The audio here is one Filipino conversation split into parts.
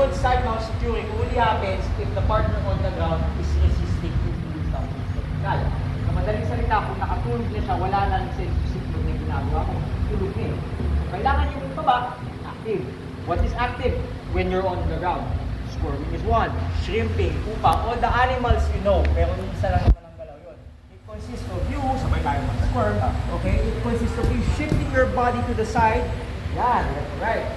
example, side mount securing only happens if the partner on the ground is resisting to do something technical. Sa madaling salita, kung nakatulog na siya, wala na ng secure na ginagawa mo. Tulog na eh. So, kailangan yung baba, active. What is active? When you're on the ground. Squirming is one. Shrimping, pupa, all the animals you know, pero isa lang naman ang galaw yun. It consists of you, sabay tayo mag-squirm, okay? It consists of you shifting your body to the side. Yan, left to right.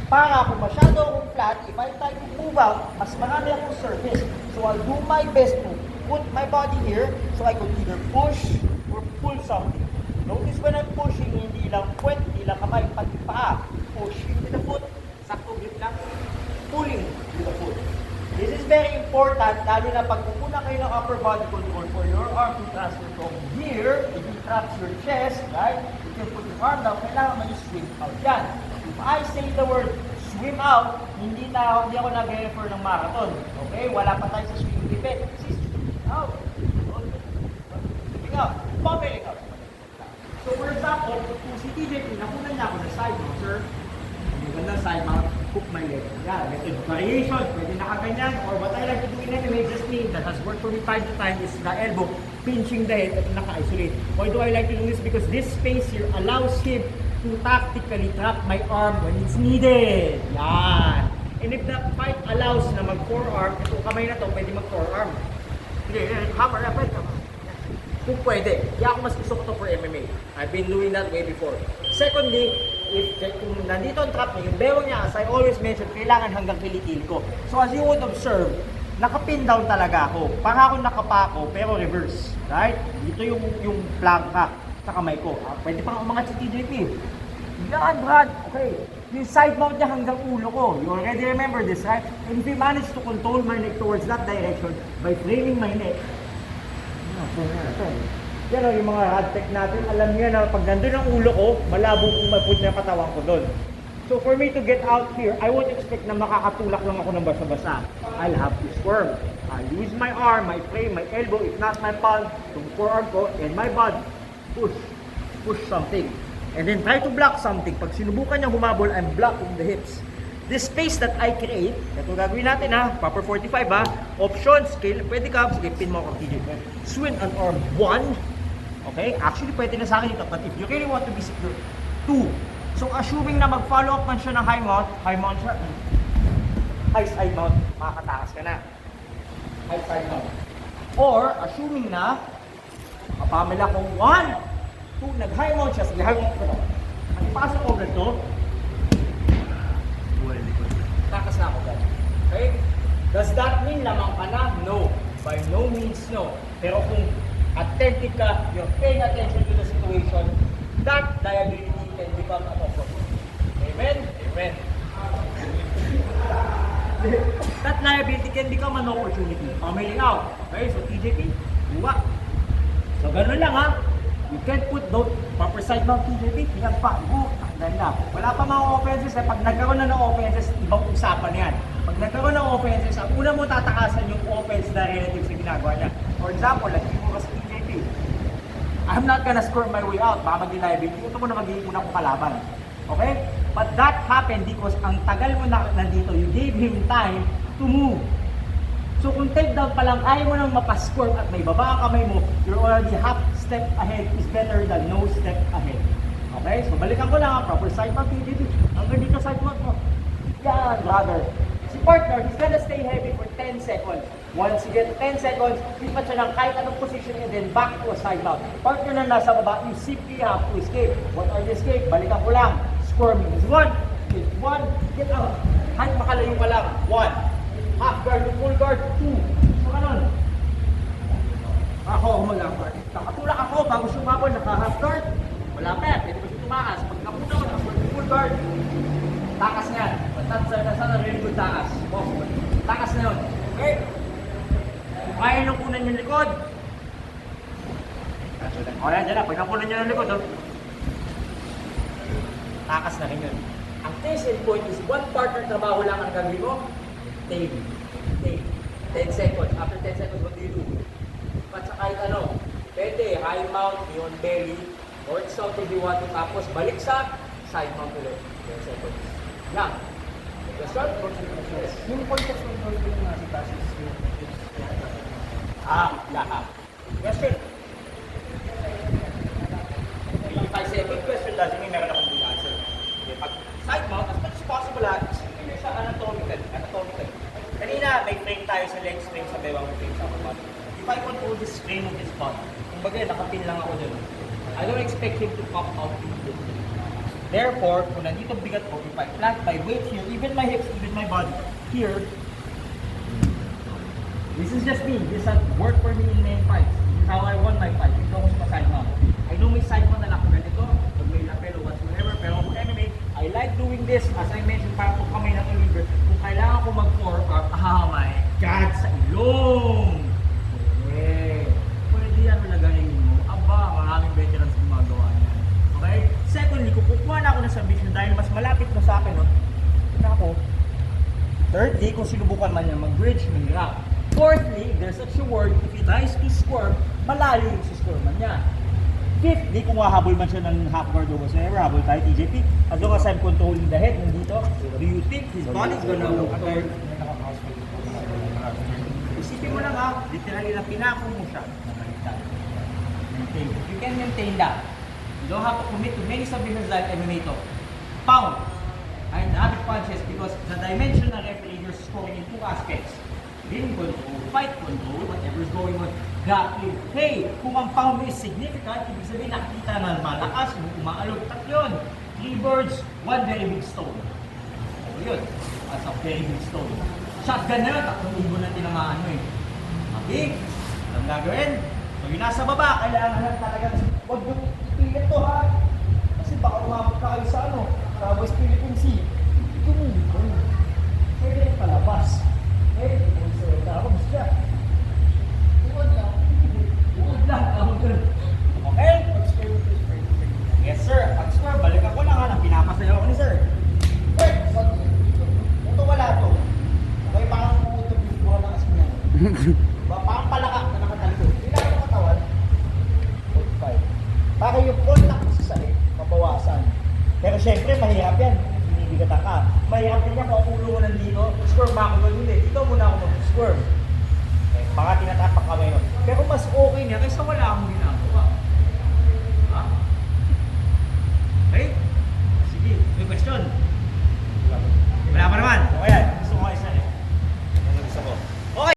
Para kung masyado akong flat, if I try to move out, mas marami akong surface. So I'll do my best to put my body here so I could either push or pull something. Notice when I'm pushing, hindi lang puwet, hindi lang kamay, pati paa. Pushing with the foot, sakto grip lang. Pulling with the foot. This is very important, lalo na pag pupuna kayo ng upper body control for your arm to transfer from here, if you traps your chest, right? You can put your arm down, kailangan mo swing out yan. If I say the word swim out, hindi ako nag-refer ng marathon. Okay? Wala pa tayo sa swing depend. See, swim out. Swimming out. Bubbling out. So for example, kung si TJ, nakunan niya ako ng side mount, sir. Yung ganda side mount, hook my leg. Yeah, method variation, pwede nakaganyan, or what I like to do in anyway, just me, that has worked for me time to time, is the elbow, pinching the head at naka-isolate. Why do I like to do this? Because this space here allows him to tactically trap my arm when it's needed. Yan. And if the fight allows na mag-forearm, itong kamay na to, pwede mag-forearm. Sige, hammer, pwede ka. Kung pwede. Kaya ako mas gusto ko to for MMA. I've been doing that way before. Secondly, kung nandito ang trap niya, yung bewang niya, as I always mention, kailangan hanggang kilikil ko. So as you would observe, naka-pin down talaga ako. Para ako nakapako, pero reverse. Right? Dito yung plangka sa kamay ko. Pwede pang umangat si TJP. Yan, Brad. Okay. Yung side mount niya hanggang ulo ko. You already remember this, right? And if we manage to control my neck towards that direction by framing my neck, yan o, yung mga rad tech natin, alam niyo na pag nandun ang ulo ko, malabo kung maput na katawan ko doon. So for me to get out here, I won't expect na makakatulak lang ako ng basa-basa. I'll have to squirm. I'll use my arm, my frame, my elbow, if not my palm, yung forearm ko, and my body. Push something. And then try to block something. Pag sinubukan niya humabol, I'm blocking the hips. This space that I create, ito gagawin natin ha, proper 45 ha, options, pwede ka, sige, pin mo ako, swing an arm, 1, okay, actually pwede na sa akin ito, but if you really want to be secure, 2, so assuming na mag-follow up man siya ng high mount siya, high side mount, makakatakas ka na, high side mount, or assuming na, mapamila kong 1, 2, nag-high mount siya, sige, high mount ko na, at ipasok ko ganito, takas na ako dyan. Okay? Does that mean lamang ka na? No. By no means no. Pero kung attentive ka, you're paying attention to the situation, that liability can become an opportunity. Amen? Amen. That liability can become an opportunity. Pamiling out. Okay? So TJP, buwa. So ganun lang ha. You can't put those proper side mount TJP, tingnan pa. Ganda. Wala pa mga offenses eh. Pag nagkaroon na ng offenses, ibang usapan yan. Pag nagkaroon ng offenses, ang una mo tatakasan yung offense na relative sa ginagawa niya. For example, like mo kasi TJP, I'm not gonna score my way out. Baka maging liability. Ito mo na magiging una kong kalaban. Okay? But that happened because ang tagal mo na nandito, you gave him time to move. So kung take down pa lang, ayaw mo nang mapascore at may baba ang kamay mo, you're already half step ahead is better than no step ahead. Okay? So balikan ko lang, proper side mount, TJP. Hanggang dito side mount mo. Yan, brother. Si partner, he's gonna stay heavy for 10 seconds. Once you get 10 seconds, lipat siya ng kahit anong position and then back to a side mount. Partner na nasa baba, you simply have to escape. What are the escape? Balikan ko lang. Squirming is 1. Get 1. Get out. Kahit makalayo ka lang. 1. Half guard to full guard, 2. So ganun. Ako lang. Nakatulak ako bago sumabon, naka-half guard. Wala pa, pwede mo siya tumakas. Pag napunta mo, full guard. Takas na yan. That's a really good takas. Takas na yun. Okay? Kung kaya nung kunan yung likod. O yan, dyan na. Pag nakunan nyo ng likod, takas na rin yun. Ang case in point is one partner trabaho lang ang gagawin mo. Take. 10 seconds. After 10 seconds, what do you do? At sa kahit ano, pwede, high mount, beyond belly, or something you want to tapos balik sa side mount ulit. 10 seconds. Lang. Restaurant procedures. Yung point of control ko yung nasa taas is yung Lahat. Question. If I say a big question doesn't mean meron akong good answer. Okay, pag side mount, as much as possible sige siya anatomical. Kanina, may frame tayo sa legs frame, sa bewang frame, sa upper body. If I control this frame of his body, kumbaga nakapin lang ako dun, I don't expect him to pop out into it. Therefore, kung nandito bigat ko, if I plant my weight here, even my hips, even my body, here, this is just me. This has worked for me in many fights. This is how I won my fight. Ito ako sa side mount. I know may side mount na lang ganito, pag may lapel or whatsoever, pero kung MMA, I like doing this, as I mentioned, para kung kamay ng liver, kung kailangan ko mag-4 or, my God, sa ilong! Okay. Pwede yan malagaling mo. Aba, maraming veterans gumagawa niyan. Okay? Secondly, kung kukuha na ako ng submission dahil mas malapit mo sa akin, no? Ito ako. Thirdly, kung sinubukan man niya mag-bridge, mahirap. Fourthly, there's such a word, if he tries to squirm, malayo yung squirman niya. Fifthly, kung hahabol man siya ng half guard or whatsoever, habol tayo TJP, as long as I'm controlling the head nandito, do you think his body's gonna turn? Isipin mo lang literally na pinako mo siya. Maintain. You can maintain that. You don't have to commit to many submissions like MMA to. Pound and average punches because the dimension ng referee is scoring in two aspects. Ring control, fight control, whatever is going on. Grappling. Hey, kung ang pound mo is significant, ibig sabihin nakikita na malakas, umaalog, yun. 3 birds, 1 very big stone. So yun, that's a very big stone. Shotgun na yun, 3,000 na tinamaan mo eh. Okay, ang gagawin. So yung nasa baba, kailangan lang talagang huwag yung ipilit to kasi baka umabot ka kayo sa sa West Philippine Sea. Tumuli ko. Pwede rin palabas. Tapos siya. Uod lang. Okay? Yes sir. Pag square, balikan ko lang pinapasayaw ko ni sir. Ito wala to. Okay, parang pumutog yung buwan ng asin yan. Parang palaka na nakatalikod. Ilan ang katawan? 45. Baka yung contact mo sa sahig, mabawasan. Pero syempre, mahirap yan. Binibigatan ka. Mahirap din yan kung ang ulo mo nandito. Squirm ba ako hindi? Dito muna ako mag-squirm. Okay, baka tinatapak kamay mo. Pero mas okay niya kaysa wala akong ginagawa.